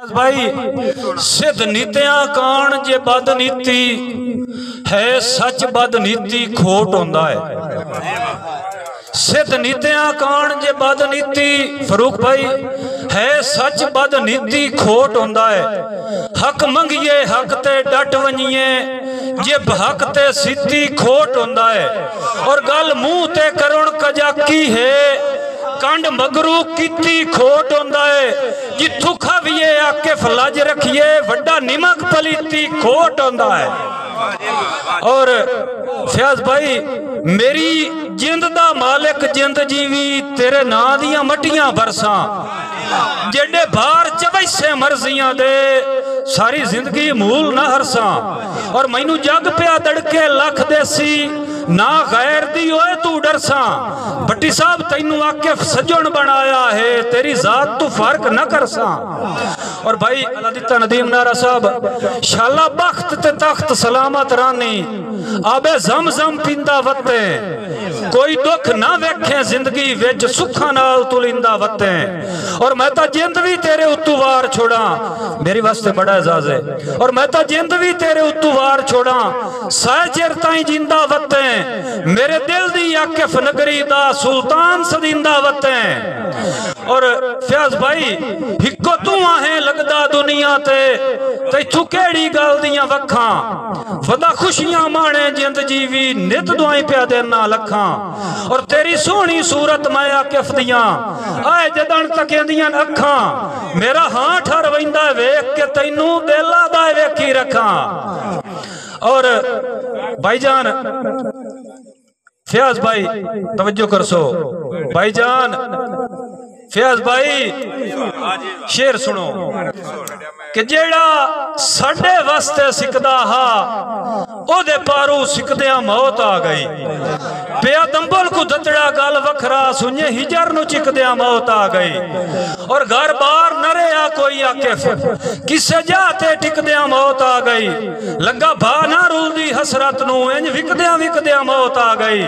भाई सिद्ध नीतियां कान जे बद नीति है सच बद नीति खोट होंदा है। सिद्ध नीतियां कान जे बद नीति फरूक भाई है सच बद नीति खोट होंदा है। हक मंगिए हक ते डट वनिए जे हक ते सीती खोट होंदा है। और गल मुंह ते करुण कजाकी है कंड मगरू कीती खोट होंदा है। जिथू खाविए आके फलज रखिए वड्डा निमक पलीती खोट होंदा है। और फयाज भाई मेरी जिंद दा मालिक जिंद जीवी तेरे ना दियां मटियां बरसां जेडे बाहर चवैसे मर्जियां दे सारी जिंदगी मूल ना हरसां। और मैनू जग पिया दड़के लख देसी ना गैर दी ओए तू डरसा। भट्टी साहब तैनू आके सजन बनाया है तेरी जात तू फर्क न करसा। और भाई अलादिता नदीम नारा साहब शाला बख्त ते तख्त सलामत रानी आबे जम पींदा वते कोई दुख ना वेखे जिंदगी विच सुखा नाल तुलिंदा वते। और मैं ता जिंद भी तेरे उत्तू वार छोड़ा मेरी वास्ते बड़ा एजाज है। और मैं ता जिंद भी तेरे उत्तू वार छोड़ा सह चिर ताई जिंदा वते मेरे दिल दी आकिफ नगरी दा सुल्तान सदिंदा वते। और फयाज भाई हिको तू आहे लगदा दुनिया ते तैथू केड़ी गल दियां वखां वदा खुशियां माणे जिंद जीवी नित दुआई पिया देना लखां। और तेरी सोहनी सूरत मैं आकिफ दियां आए जदन तकेंदियां अखां मेरा हां ठर वैंदा वेख के तैनू दिला दा वेखी रखां। और भाईजान फयाज भाई तवज्जो कर सो भाईजान फयाज भाई शेर सुनो कि जेड़ा साडे वास्ते सिकदा हा ओदे पारू सिकदियां मौत आ गई। पिया दंबल को दतड़ा गल वखरा सुने हिजर नु चिकदियां मौत आ गई। और घर बार न रहा कोई आकिफ किसे जाते टिकदियां मौत आ गई। लगा भा ना रूलदी हसरत नु इंज विकदियां मौत आ गई।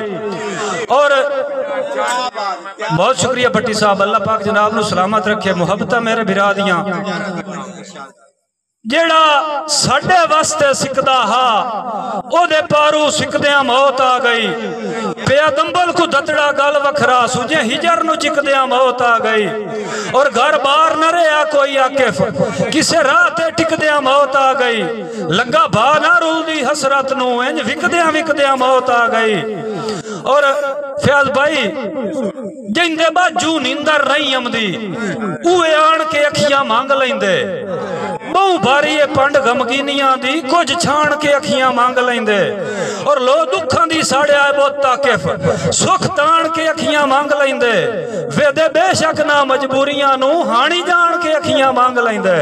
और बहुत शुक्रिया भट्टी साहब अल्लाह पाक जनाब नु सलामत रखे मुहब्बत मेरे बिरा दियां। जेड़ा साडे वास्ते सिकदा हा ओदे पारू सिकदियां मौत आ गई। पिया दंबल को दतड़ा गल वखरा सुजे हिजर नु चिकदियां मौत आ गई। और घर बार न रहा कोई आकिफ किसे राह ते टिकदियां मौत आ गई। लगा भा ना रूलदी हसरत नु इंज विकदियां मौत आ गई। और फयाज भाई जिंदे बाजू नींदर नहीं आमदी उए आन के अखियां मांग लेंदे। बहु भारी पंड गमगीनियां दी कुछ छाण के अखियां मांग लेंदे। और लो दुखां दी साड़िया बहुत ताकिफ सुख ताण के अखियां मांग लेंदे। वेदे बेशक ना मजबूरियां नू हाणी जान के अखियां मांग लेंदे।